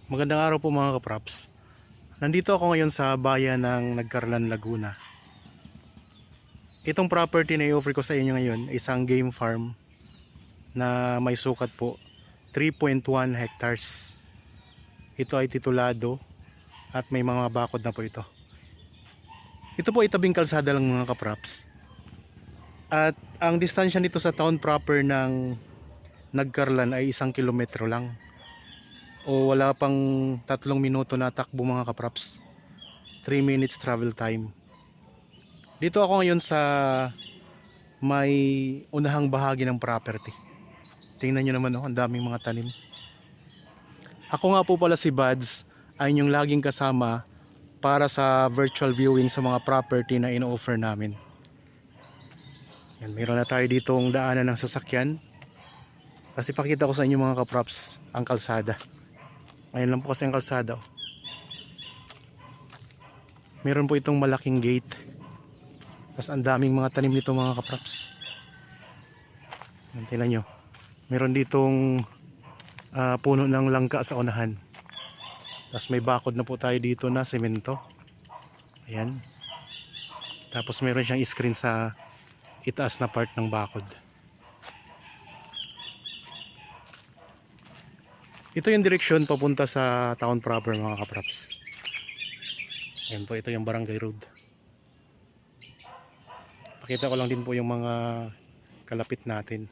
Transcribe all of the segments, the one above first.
Magandang araw po mga kapraps. Nandito ako ngayon sa bayan ng Nagcarlan, Laguna. Itong property na i-offer ko sa inyo ngayon, isang game farm na may sukat po 3.1 hectares. Ito ay titulado at may mga bakod na po ito. Ito po itabing kalsada lang mga kapraps. At ang distansya nito sa town proper ng Nagcarlan ay 1 kilometro lang. O wala pang 3 minuto na takbo mga kapraps. 3 minutes travel time. Dito ako ngayon sa may unahang bahagi ng property. Tingnan nyo naman, ang daming mga tanim. Ako nga po pala si Buds, ay yung laging kasama para sa virtual viewing sa mga property na ino-offer namin. Yan, mayroon na tayo ditong daanan ng sasakyan. Kasi pakita ko sa inyo mga kapraps ang kalsada. Ayun lang po kasi ang kalsada. Meron po itong malaking gate. Tapos ang daming mga tanim nito mga kapraps. Tingnan nyo. Meron ditong puno ng langka sa unahan. Tapos may bakod na po tayo dito na semento. Ayan. Tapos meron siyang screen sa itaas na part ng bakod. Ito yung direksyon papunta sa town proper mga kapraps. Ayan po, ito yung barangay road. Pakita ko lang din po yung mga kalapit natin.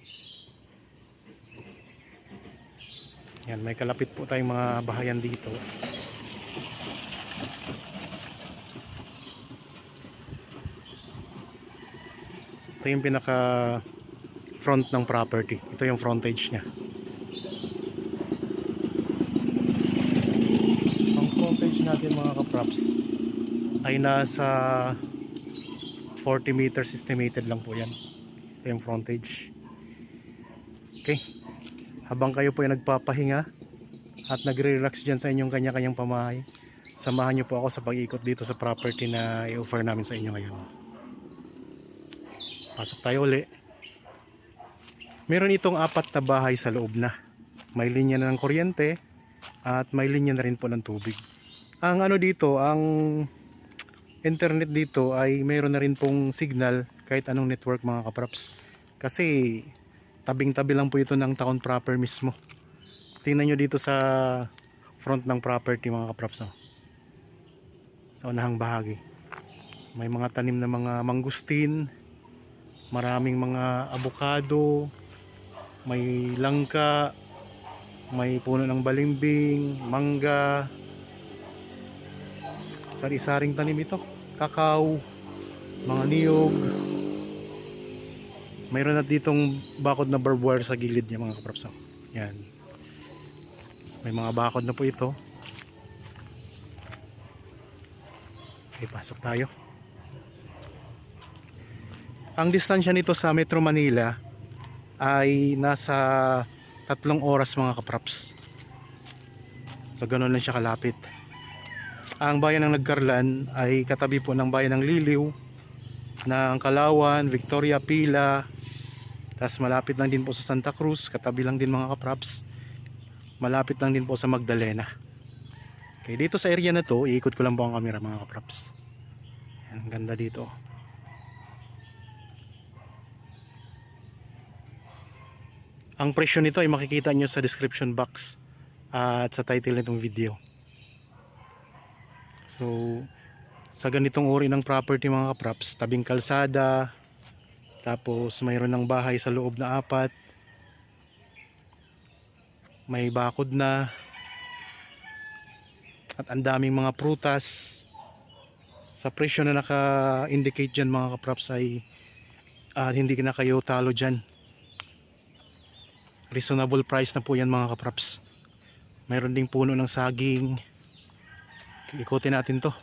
Ayan, may kalapit po tayong mga bahayan dito. Ito yung pinaka front ng property. Ito yung frontage niya. Natin mga kaprops ay nasa 40 meters estimated lang po yan. Ito yung frontage. Okay, habang kayo po ay nagpapahinga at nagre-relax dyan sa inyong kanya-kanyang pamahay, samahan nyo po ako sa pag-ikot dito sa property na i-offer namin sa inyo ngayon. Pasok tayo uli. Meron itong 4 na bahay sa loob na. May linya na ng kuryente at may linya na rin po ng tubig. Ang ano dito, ang internet dito ay mayroon na rin pong signal kahit anong network mga kapraps. Kasi tabing-tabi lang po ito ng town proper mismo. Tingnan nyo dito sa front ng property mga kapraps. Sa unahang bahagi. May mga tanim na mga mangustin, maraming mga avocado, may langka, may puno ng balimbing, mangga. Sari-saring tanim ito, kakao, mga niyog. Mayroon na ditong bakod na barbed wire sa gilid niya mga kapraps. Yan. So, may mga bakod na po ito. Okay, pasok tayo. Ang distansya nito sa Metro Manila ay nasa 3 oras mga kapraps. So ganoon lang siya kalapit. Ang bayan ng Nagcarlan ay katabi po ng bayan ng Liliw, ng Kalawan, Victoria, Pila. Tapos malapit lang din po sa Santa Cruz, katabi lang din mga kapraps. Malapit lang din po sa Magdalena. Okay, dito sa area na to, iikot ko lang po ang camera mga kapraps. Ang ganda dito. Ang presyo nito ay makikita nyo sa description box at sa title nitong video. So, sa ganitong uri ng property mga kapraps, tabing kalsada, tapos mayroon ng bahay sa loob na 4, may bakod na, at ang daming mga prutas. Sa presyo na naka-indicate dyan mga kapraps ay hindi na kayo talo dyan. Reasonable price na po yan mga kapraps. Mayroon ding puno ng saging. Ikutin natin to.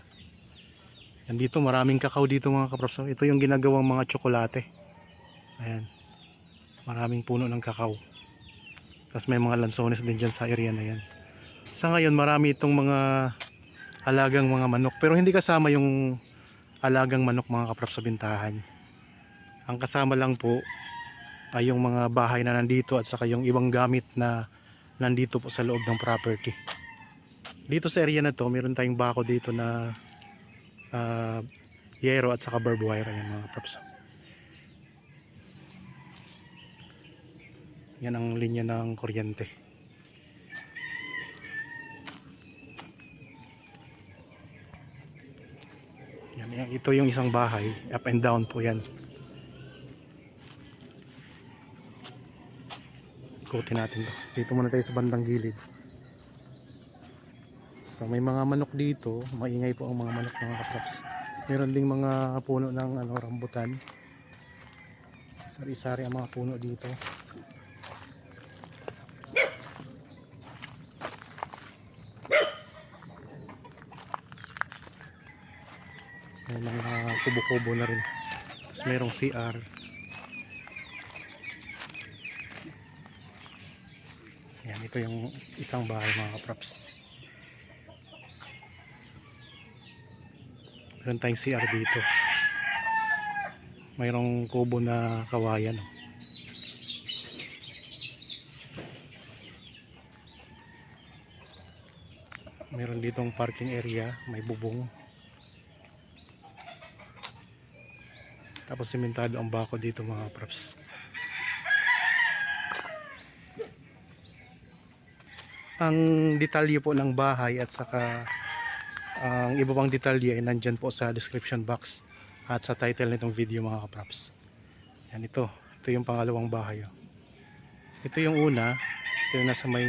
Yan dito, maraming kakao dito mga kapraps. Ito yung ginagawang mga tsokolate. Ayan. Maraming puno ng kakao. Tapos may mga lansones din dyan sa area na yan. Sa ngayon marami itong mga alagang mga manok. Pero hindi kasama yung alagang manok mga kapraps sa bintahan. Ang kasama lang po ay yung mga bahay na nandito at saka yung ibang gamit na nandito po sa loob ng property. Dito sa area na to, meron tayong bako dito na yero at saka barbed wire. Ayan mga kapraps. Yan ang linya ng kuryente. Yan, ito yung isang bahay, up and down po yan. Ikutin natin to. Dito muna tayo sa bandang gilid. So may mga manok dito, maingay po ang mga manok mga kapraps. Meron ding mga puno ng rambutan. Sari-sari ang mga puno dito. May mga kubo-kubo na rin. Tapos mayroong CR. Yan, ito yung isang bahay mga kapraps. Meron tayong CR dito. Mayroong kubo na kawayan. Meron ditong parking area, may bubong. Tapos simentado ang bako dito mga kapraps. Ang detalye po ng bahay at saka ang iba pang detalye ay nandyan po sa description box at sa title nitong video mga kapraps. Yan, ito yung pangalawang bahay. Ito yung una, ito yung nasa may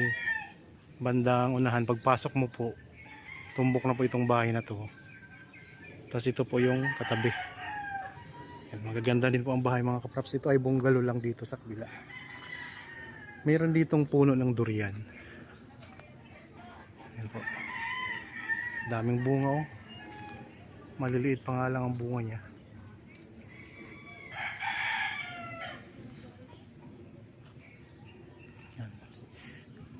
bandang unahan. Pagpasok mo po, tumbok na po itong bahay na to. Tapos ito po yung katabi. Yan, magaganda din po ang bahay mga kapraps. Ito ay bungalow lang dito sa kabila. Meron ditong puno ng durian. Yan po. Daming bunga maliliit pa nga lang ang bunga niya. Yan.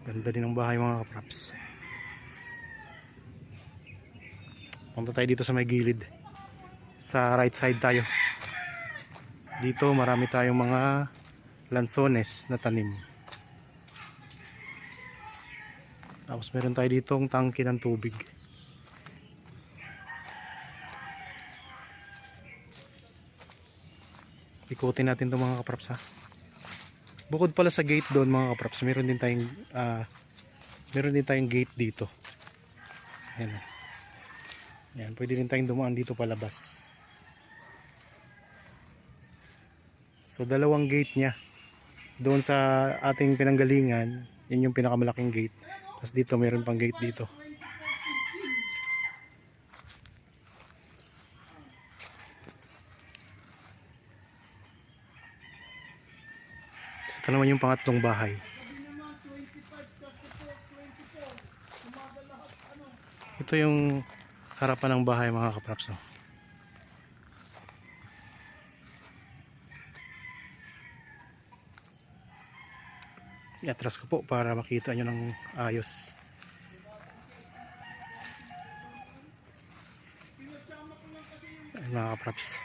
Ganda din ang bahay mga kapraps. Punta tayo dito sa may gilid. Sa right side tayo. Dito marami tayong mga lansones na tanim. Tapos meron tayo ditong tangke ng tubig. Ikutin natin itong mga kapraps ha. Bukod pala sa gate doon mga kapraps, meron din tayong gate dito. Ayan. Ayan, pwede din tayong dumaan dito palabas. So dalawang gate niya. Doon sa ating pinanggalingan, yun yung pinakamalaking gate. Tapos dito meron pang gate dito. Ito naman yung pangatlong bahay. Ito yung harapan ng bahay mga kapraps. I-atras ko po para makita nyo ng ayos. Ayan, mga kapraps.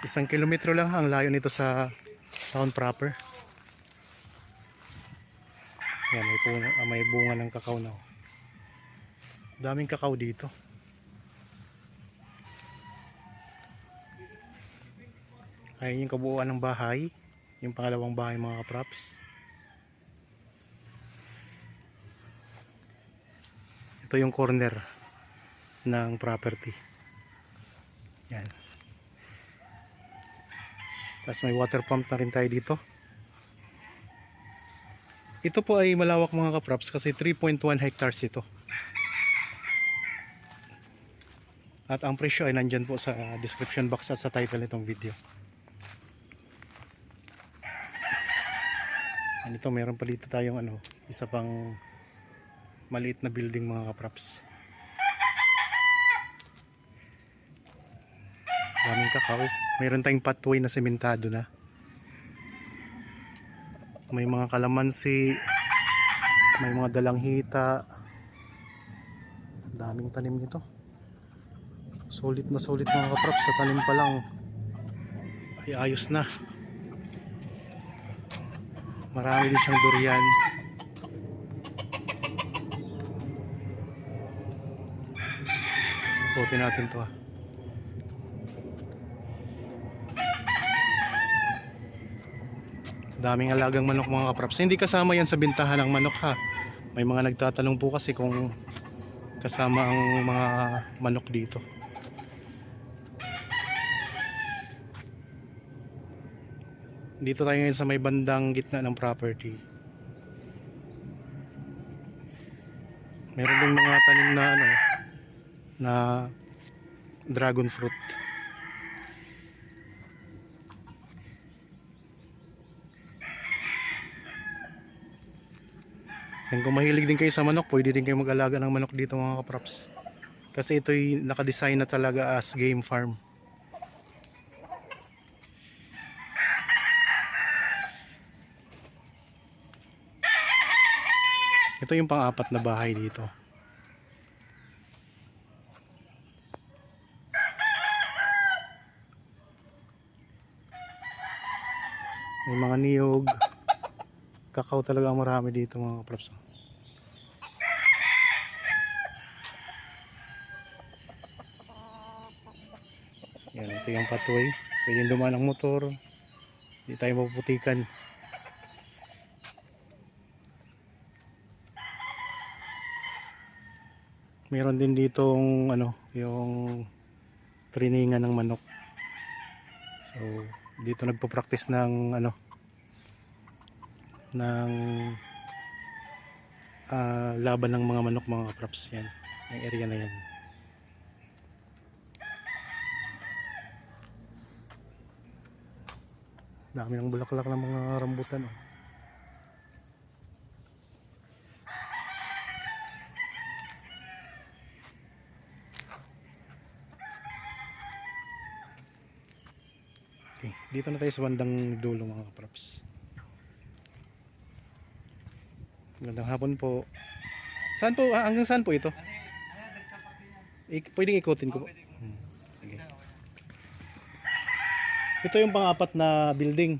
Isang kilometro lang ang layo nito sa town proper. Yan, may bunga ng kakao na. Daming kakao dito. Ayan yung kabuuan ng bahay. Yung pangalawang bahay mga kapraps. Ito yung corner ng property. Yan. Tapos may water pump na rin tayo dito. Ito po ay malawak mga kapraps kasi 3.1 hectares ito. At ang presyo ay nandyan po sa description box at sa title nitong video. And ito meron pa dito tayong isa pang maliit na building mga kapraps. Daming kakao. Mayroon tayong pathway na sementado na. May mga kalamansi, may mga dalanghita. Daming tanim nito. Solid na solid mga kapraps, sa tanim pa lang iayos na. Marami din siyang durian. Ikutin natin to ha. Daming alagang manok mga kapraps. Hindi kasama yan sa bintahan ng manok ha. May mga nagtatanong po kasi kung kasama ang mga manok dito. Dito tayo ngayon sa may bandang gitna ng property. Meron din mga tanim na na dragon fruit. And kung mahilig din kayo sa manok, pwede din kayo mag-alaga ng manok dito mga kaprops. Kasi ito'y nakadesign na talaga as game farm. Ito yung pang-apat na bahay dito. May mga niyog. Kakao talaga ang marami dito mga kaprops. Yan, ito yung pathway. Pwede dumaan ang motor. Hindi tayo mapuputikan. Meron din ditong yung trainingan ng manok. So, dito nagpo-practice ng ng laban ng mga manok mga kaprops. Yan, yung area na yan. Dami ng bulaklak ng mga rambutan Okay, dito na tayo sa bandang dulo mga kaprops. Magandang hapon po. Saan po? Hanggang saan po ito? Pwedeng ikutin ko po. Sige. Ito yung pang-apat na building.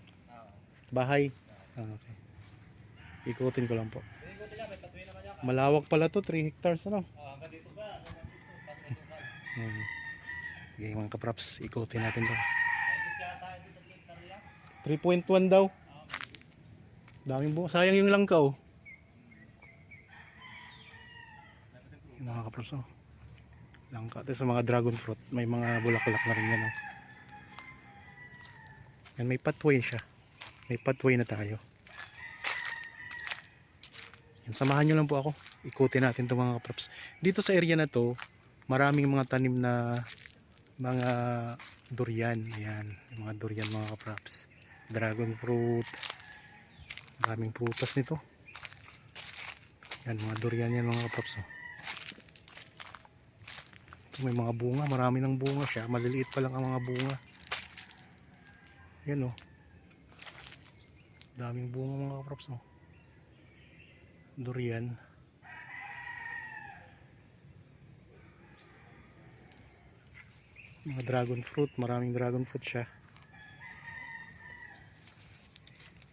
Bahay. Okay. Ikutin ko lang po. Malawak pala to, 3 hectares Sige mga kaprops, ikutin natin to. 3.1 daw. Daming bunga. Sayang yung langka mga kaprops langka. Ito sa mga dragon fruit. May mga bulaklak na rin yan Yan, may pathway siya. May pathway na tayo. Yan, samahan nyo lang po ako. Ikutin natin itong mga kaprops. Dito sa area na to, maraming mga tanim na mga durian. Ayan, mga durian mga kaprops. Dragon fruit. Maraming prutas nito. Yan, mga durian yan mga kaprops May mga bunga, marami ng bunga siya. Maliliit pa lang ang mga bunga. Yan daming bunga mga kaprops Durian. Mga dragon fruit, maraming dragon fruit siya.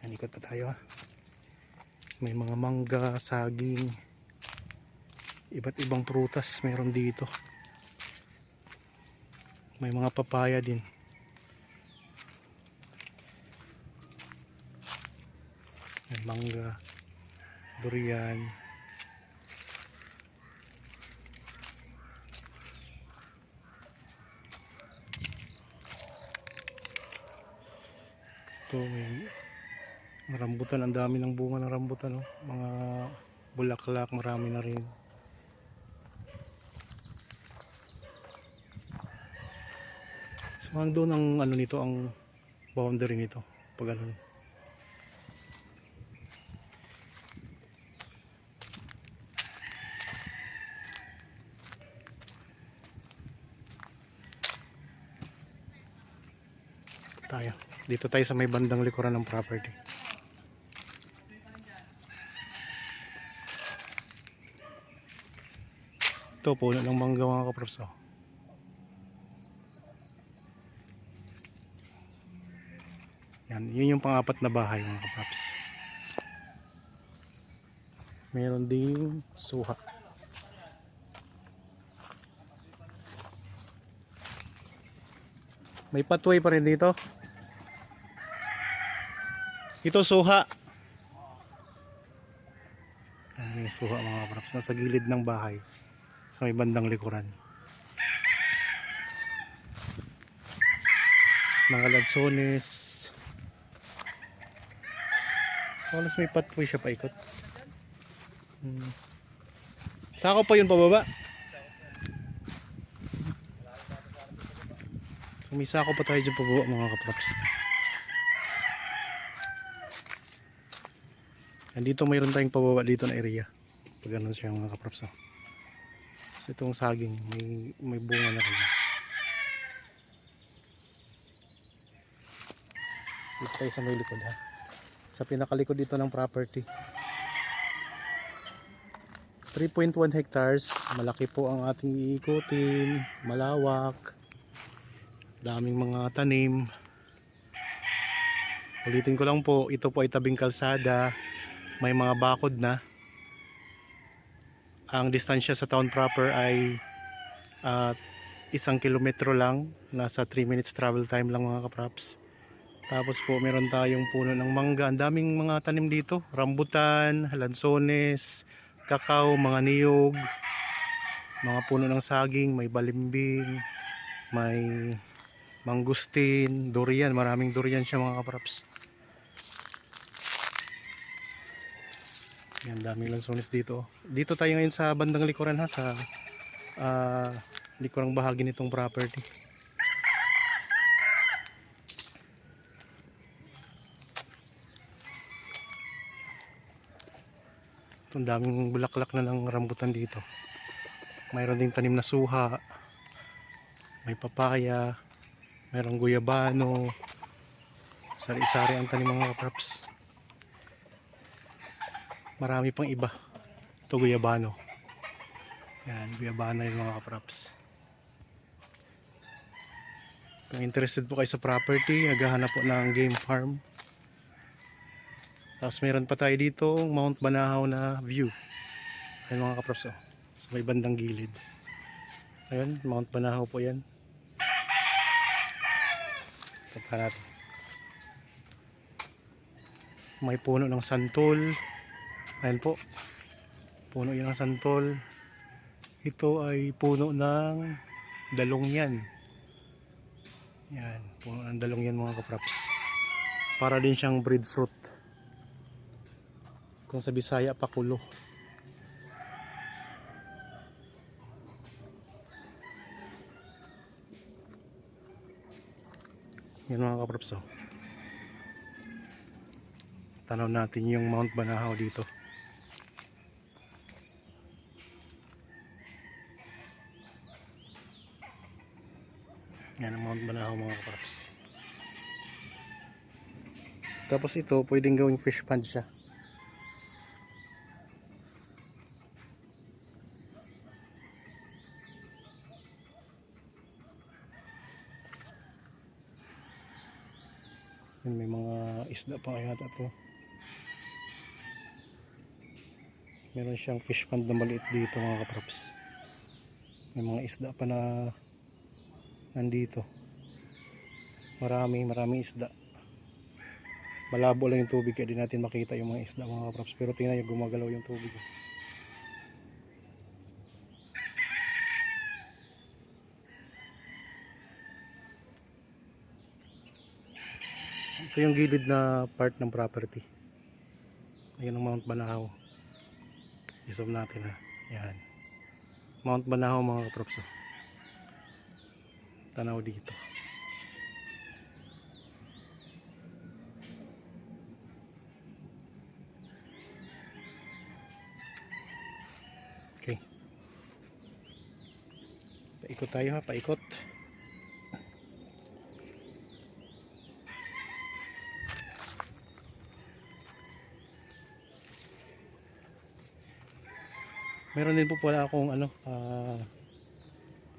Yan, ikot pa tayo May mga mangga, saging, iba't ibang prutas meron dito. May mga papaya din. May mangga, durian. Ito may rambutan, ang dami ng bunga ng rambutan mga bulaklak, marami na rin. So doon ang nito, ang boundary nito pag dito tayo sa may bandang likuran ng property. Ito puno ng mangga mga kaprops Yan, yun yung pang-apat na bahay mga kapraps. Meron ding suha. May pathway pa rin dito. Ito suha. Yan yung suha mga kapraps. Nasa gilid ng bahay. Sa may bandang likuran. Mga lansones. Halos may pathway siya paikot. Sako pa yun pababa. So, may sako pa tayo dyan pababa mga kapraps. Andito mayroon tayong pababa dito na area. Pag ganun siya mga kapraps. So itong saging may bunga na rin. Dito tayo sa may likod ha. Sa pinakalikod dito ng property. 3.1 hectares. Malaki po ang ating iikutin. Malawak. Daming mga tanim. Ulitin ko lang po, ito po ay tabing kalsada. May mga bakod na. Ang distansya sa town proper ay 1 kilometro lang. Nasa 3 minutes travel time lang mga kapraps. Tapos po meron tayong puno ng mangga. Ang daming mga tanim dito. Rambutan, lansones, kakao, mga niyog, mga puno ng saging, may balimbing, may mangustin, durian. Maraming durian siya mga kapraps. Yan, daming lansones dito. Dito tayo ngayon sa bandang likuran ha. Sa likurang bahagi nitong property. Ang daming bulaklak na ng rambutan dito. Mayroon ding tanim na suha, may papaya, mayroong guyabano, sari-sari ang tanim mga kapraps. Marami pang iba. Ito guyabano. Yan, guyabano yung mga kapraps. Kung interested po kayo sa property, naghahanap po ng game farm. Tapos meron pa tayo dito Mount Banahaw na view. Ayun mga kapraps oh. Sa may bandang gilid. Ayun, Mount Banahaw po yan. Tapa natin. May puno ng santol. Ayun po. Puno yan ng santol. Ito ay puno ng dalongyan. Yan, puno ng dalongyan mga kapraps. Para din siyang breadfruit. Kung sa Bisaya, pakulo. Yan mga kapraps oh. Tanaw natin yung Mount Banahaw dito. Yan ang Mount Banahaw mga kapraps. Tapos ito pwedeng gawing fish pond siya. May mga isda pa yata to. Meron siyang fish pond na maliit dito mga kapraps. May mga isda pa na nandito. Maraming isda. Malabo lang yung tubig kaya di natin makita yung mga isda mga kapraps. Pero tingnan nyo, gumagalaw yung tubig. Ito yung gilid na part ng property. Ayan ang Mount Banahaw. I-zoom natin ha. Yan. Mount Banahaw mga kapraps. Tanaw dito. Okay. Paikot tayo ha. Paikot. Meron din po pala akong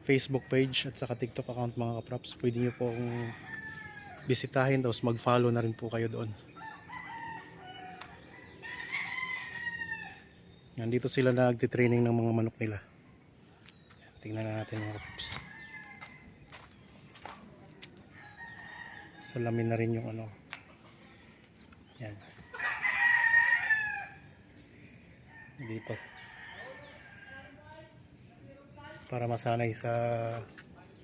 Facebook page at saka TikTok account mga kapraps. Pwede nyo po akong bisitahin, tapos mag-follow na rin po kayo doon. Yan, dito sila nagtitraining ng mga manok nila. Tingnan natin mga kapaps. Salamin na rin yung ano. Yan. Dito. Para masanay sa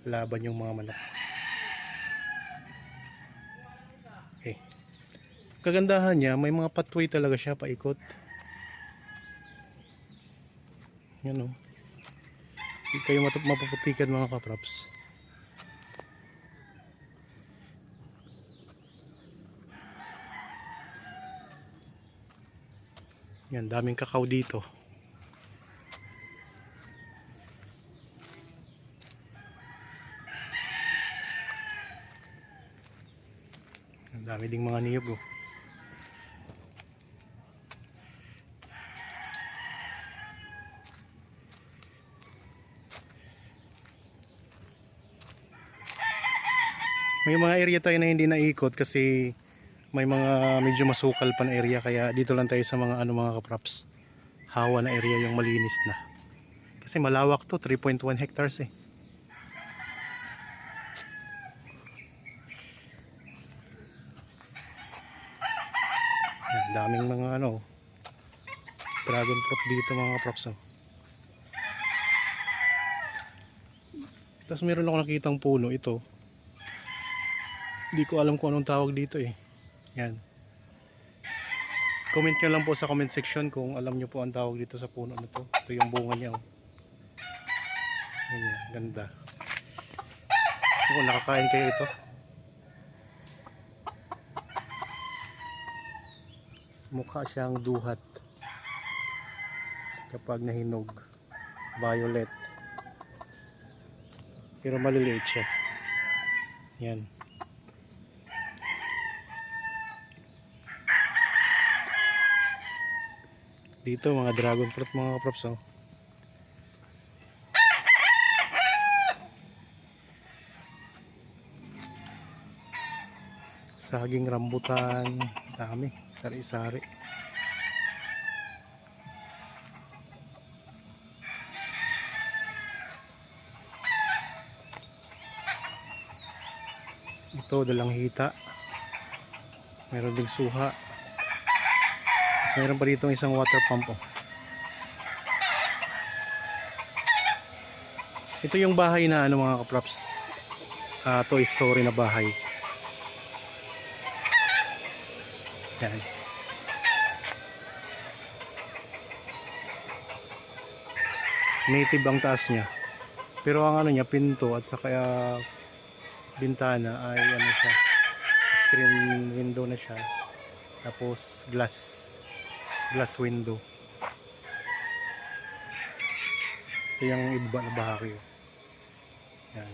laban yung mga manok. Okay. Kagandahan niya, may mga pathway talaga siya paikot. Yan o. Hindi kayo mapuputikan mga kapraps. Yan, daming kakao dito. Ang dami ding mga niyog oh. May mga area tayo na hindi naikot kasi may mga medyo masukal pa na area, kaya dito lang tayo sa mga ano mga kapraps, hawa na area yung malinis na. Kasi malawak to, 3.1 hectares eh. Yan, daming mga ano, dragon fruit dito mga kapraps oh. Tapos meron ako nakitang puno ito. Hindi ko alam kung anong tawag dito eh. Yan. Comment nyo lang po sa comment section kung alam nyo po ang tawag dito sa puno na to. Ito yung bunga niya oh. Ganyan, ganda. Kung nakakain kayo ito. Mukha siyang duhat kapag nahinog. Violet. Pero maliliit siya. Yan. Dito mga dragon fruit mga kaprops oh. Saging rambutan, dami, sari-sari. Ito dalang hita. Meron ding suha. Mayroon pa dito isang water pump oh. Ito yung bahay na ano mga kaprops, Toy Story na bahay. Yan. Native ang taas niya, pero ang ano niya, pinto at saka bintana ay ano siya, screen window na siya, tapos glass window. Ito yung iba na bahagi. Yan.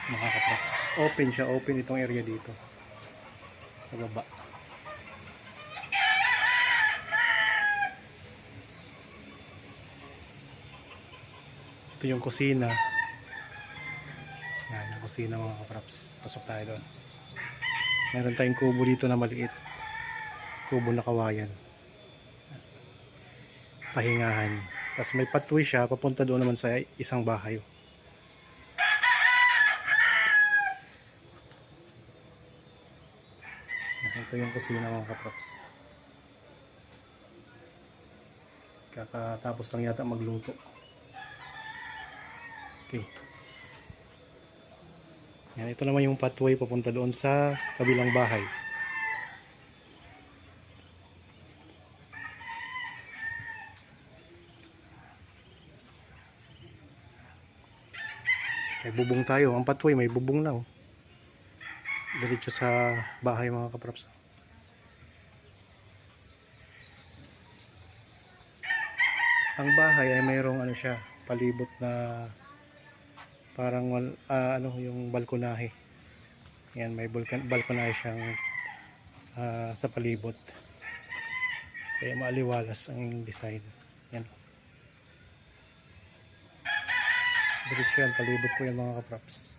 Mga kaprops, open siya, open itong area dito sa baba. Ito yung kusina. Yan, ang kusina mga kaprops. Pasok tayo doon. Meron tayong kubo dito na maliit. Kubo na kawayan. Pahingahan. Tapos may pathway siya, papunta doon naman sa isang bahay. Ito yung kusina mga kaprops. Kakatapos lang yata magluto. Okay. Yan, ito naman yung pathway papunta doon sa kabilang bahay. May bubong tayo. Ang pathway may bubong na oh. Diretso sa bahay mga kaprops. Ang bahay ay mayroong ano siya, palibot na parang ano yung balkonahe. Yan, may balkonahe siyang sa palibot. Kaya maaliwalas ang design. Yan. Diretso yan, palibot po yan mga kaprops.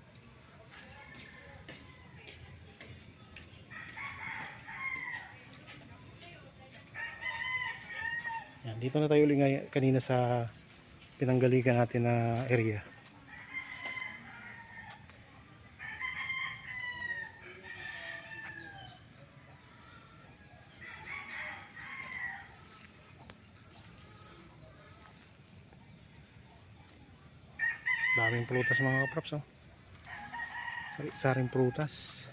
Yan, dito na tayo ulit kanina sa pinanggalikan natin na area. Daming prutas mga kaprops, oh. Sari-saring prutas.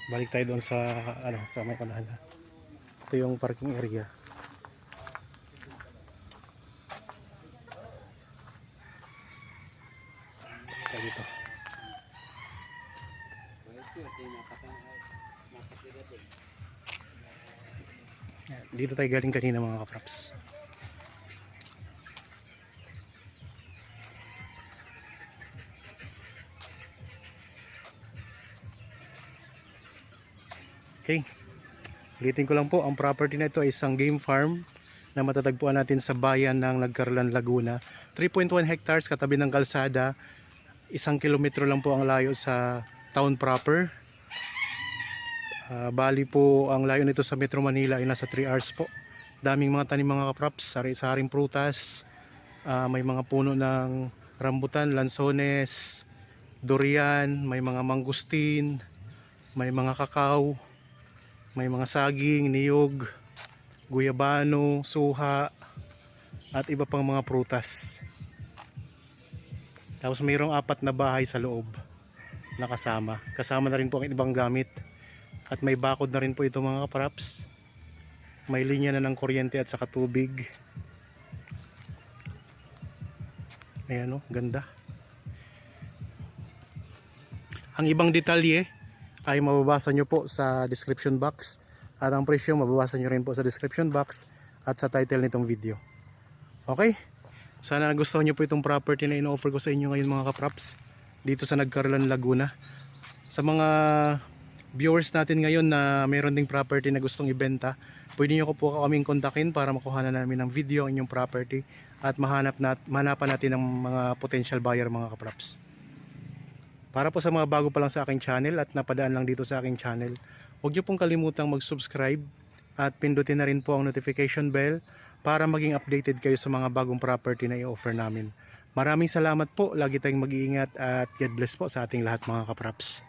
Balik tayo doon sa sa may unahan. Ito yung parking area. Tayo dito. Dito tayo galing kanina mga kaprops. Okay, ulitin ko lang po, ang property na ito ay isang game farm na matatagpuan natin sa bayan ng Nagcarlan, Laguna. 3.1 hectares katabi ng kalsada, 1 kilometro lang po ang layo sa town proper. Bali po ang layo nito sa Metro Manila ay nasa 3 hours po. Daming mga tanim mga kaprops, sari-saring prutas, may mga puno ng rambutan, lansones, durian, may mga mangustin, may mga kakao, may mga saging, niyog, guyabano, suha, at iba pang mga prutas. Tapos mayroong 4 na bahay sa loob na kasama. Kasama na rin po ang ibang gamit. At may bakod na rin po ito mga kaprops. May linya na ng kuryente at saka tubig. Ayan o, ganda. Ang ibang detalye ay mababasa nyo po sa description box, at ang presyo mababasa nyo rin po sa description box at sa title nitong video. Okay, sana nagustuhan nyo po itong property na ino-offer ko sa inyo ngayon mga kaprops dito sa Nagcarlan, Laguna. Sa mga viewers natin ngayon na mayroon ding property na gustong ibenta, pwede nyo po kaming kontakin para makuha na namin ng video ang inyong property at mahanapan natin ng mga potential buyer mga kaprops. Para po sa mga bago pa lang sa aking channel at napadaan lang dito sa aking channel, huwag niyo pong kalimutang mag-subscribe at pindutin na rin po ang notification bell para maging updated kayo sa mga bagong property na i-offer namin. Maraming salamat po, lagi tayong mag-iingat at God bless po sa ating lahat mga kaprops.